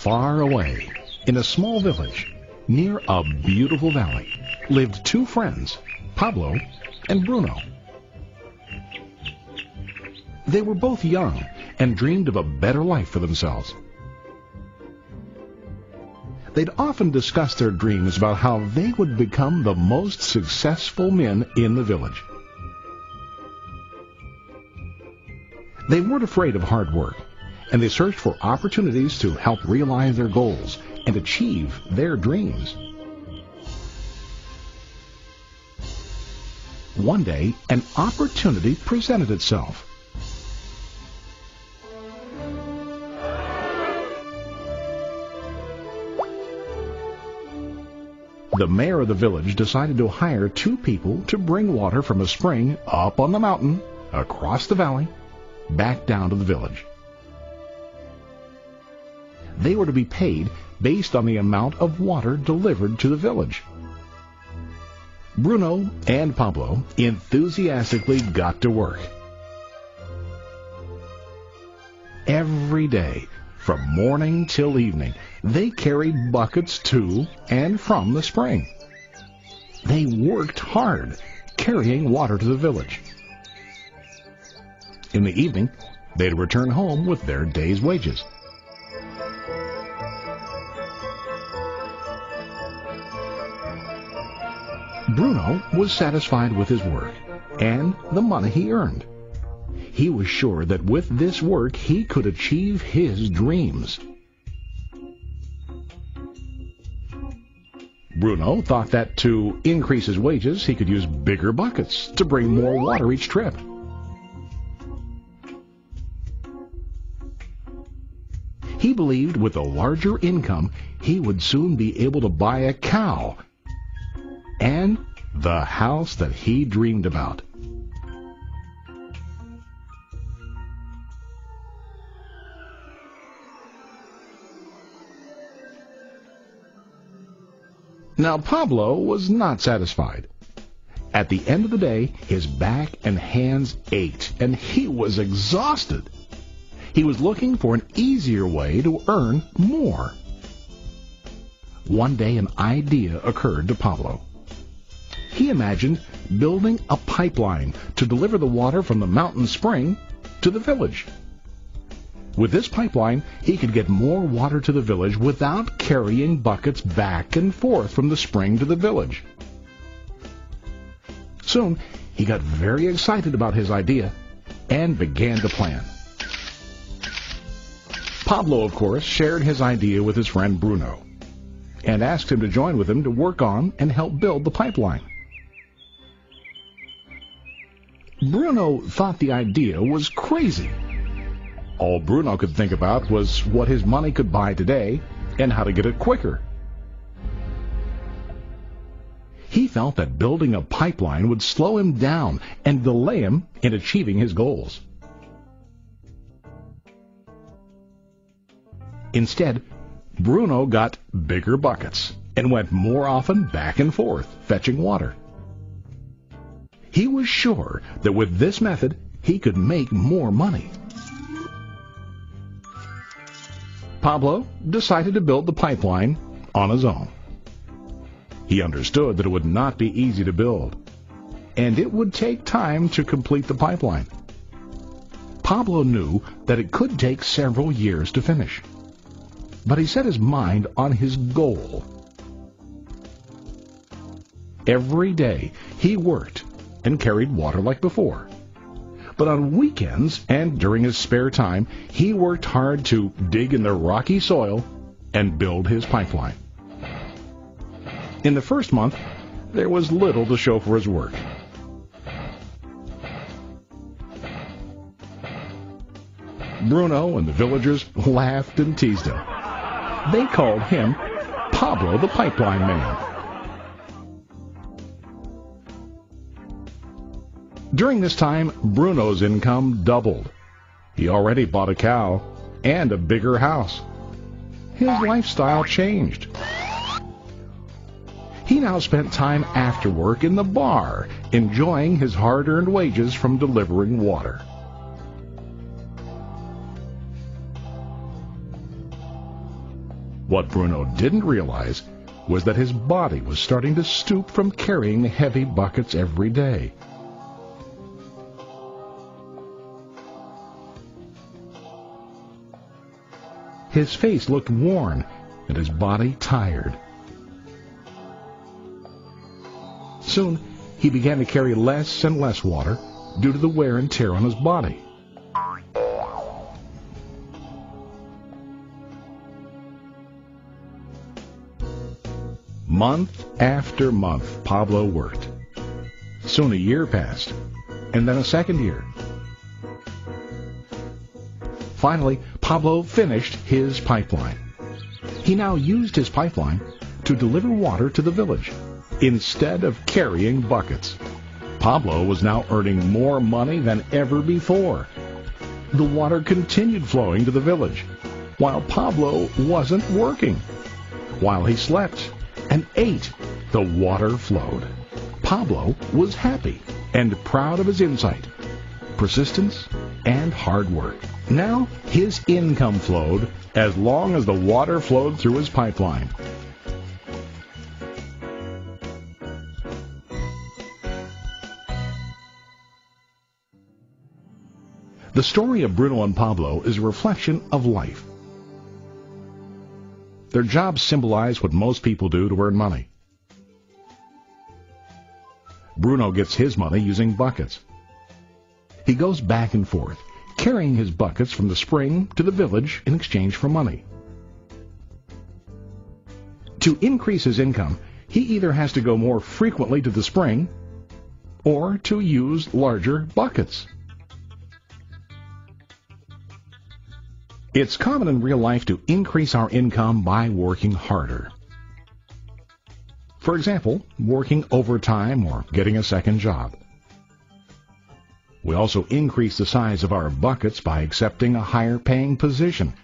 Far away, in a small village, near a beautiful valley, lived two friends, Pablo and Bruno. They were both young and dreamed of a better life for themselves. They'd often discuss their dreams about how they would become the most successful men in the village. They weren't afraid of hard work, and they searched for opportunities to help realize their goals and achieve their dreams. One day, an opportunity presented itself. The mayor of the village decided to hire two people to bring water from a spring up on the mountain, across the valley, back down to the village. They were to be paid based on the amount of water delivered to the village. Bruno and Pablo enthusiastically got to work. Every day, from morning till evening, they carried buckets to and from the spring. They worked hard, carrying water to the village. In the evening, they'd return home with their day's wages. Bruno was satisfied with his work and the money he earned. He was sure that with this work he could achieve his dreams. Bruno thought that to increase his wages, he could use bigger buckets to bring more water each trip. He believed with a larger income, he would soon be able to buy a cow and the house that he dreamed about. Now, Pablo was not satisfied. At the end of the day, his back and hands ached, and he was exhausted. He was looking for an easier way to earn more. One day, an idea occurred to Pablo. He imagined building a pipeline to deliver the water from the mountain spring to the village. With this pipeline, he could get more water to the village without carrying buckets back and forth from the spring to the village. Soon, he got very excited about his idea and began to plan. Pablo, of course, shared his idea with his friend Bruno and asked him to join with him to work on and help build the pipeline. Bruno thought the idea was crazy. All Bruno could think about was what his money could buy today and how to get it quicker. He felt that building a pipeline would slow him down and delay him in achieving his goals. Instead, Bruno got bigger buckets and went more often back and forth fetching water. He was sure that with this method, he could make more money. Pablo decided to build the pipeline on his own. He understood that it would not be easy to build, and it would take time to complete the pipeline. Pablo knew that it could take several years to finish, but he set his mind on his goal. Every day he worked and carried water like before. But on weekends and during his spare time, he worked hard to dig in the rocky soil and build his pipeline. In the first month, there was little to show for his work. Bruno and the villagers laughed and teased him. They called him Pablo the Pipeline Man. During this time, Bruno's income doubled. He already bought a cow and a bigger house. His lifestyle changed. He now spent time after work in the bar, enjoying his hard-earned wages from delivering water. What Bruno didn't realize was that his body was starting to stoop from carrying heavy buckets every day. His face looked worn and his body tired. Soon, he began to carry less and less water due to the wear and tear on his body. Month after month, Pablo worked. Soon a year passed, and then a second year. Finally, Pablo finished his pipeline. He now used his pipeline to deliver water to the village instead of carrying buckets. Pablo was now earning more money than ever before. The water continued flowing to the village, while Pablo wasn't working. While he slept and ate, the water flowed. Pablo was happy and proud of his insight, persistence, and hard work. Now his income flowed as long as the water flowed through his pipeline. The story of Bruno and Pablo is a reflection of life. Their jobs symbolize what most people do to earn money. Bruno gets his money using buckets. He goes back and forth, carrying his buckets from the spring to the village in exchange for money. To increase his income, he either has to go more frequently to the spring or to use larger buckets. It's common in real life to increase our income by working harder. For example, working overtime or getting a second job. We also increase the size of our buckets by accepting a higher paying position,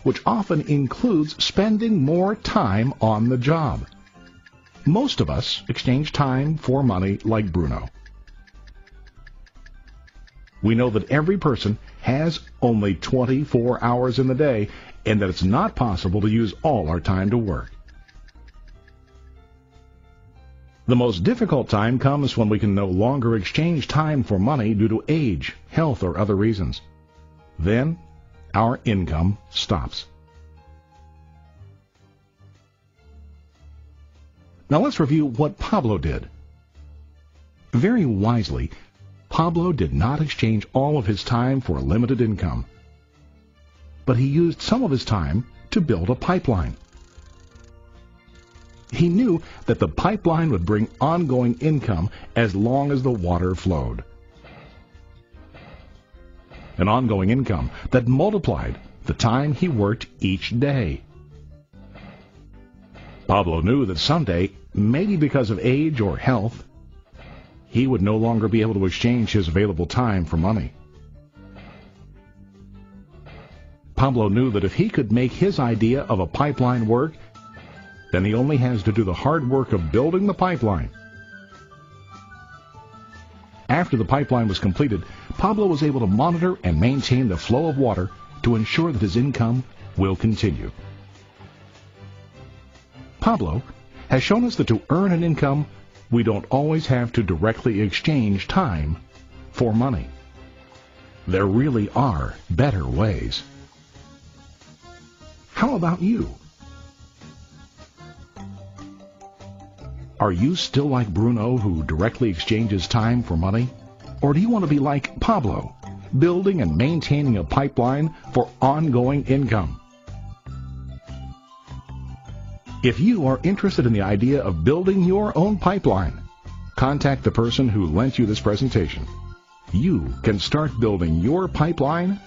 which often includes spending more time on the job. Most of us exchange time for money like Bruno. We know that every person has only 24 hours in the day and that it's not possible to use all our time to work. The most difficult time comes when we can no longer exchange time for money due to age, health, or other reasons. Then our income stops. Now let's review what Pablo did. Very wisely, Pablo did not exchange all of his time for a limited income, but he used some of his time to build a pipeline. He knew that the pipeline would bring ongoing income as long as the water flowed. An ongoing income that multiplied the time he worked each day. Pablo knew that someday, maybe because of age or health, he would no longer be able to exchange his available time for money. Pablo knew that if he could make his idea of a pipeline work, then he only has to do the hard work of building the pipeline. After the pipeline was completed, Pablo was able to monitor and maintain the flow of water to ensure that his income will continue. Pablo has shown us that to earn an income, we don't always have to directly exchange time for money. There really are better ways. How about you? Are you still like Bruno, who directly exchanges time for money? Or do you want to be like Pablo, building and maintaining a pipeline for ongoing income? If you are interested in the idea of building your own pipeline, contact the person who lent you this presentation. You can start building your pipeline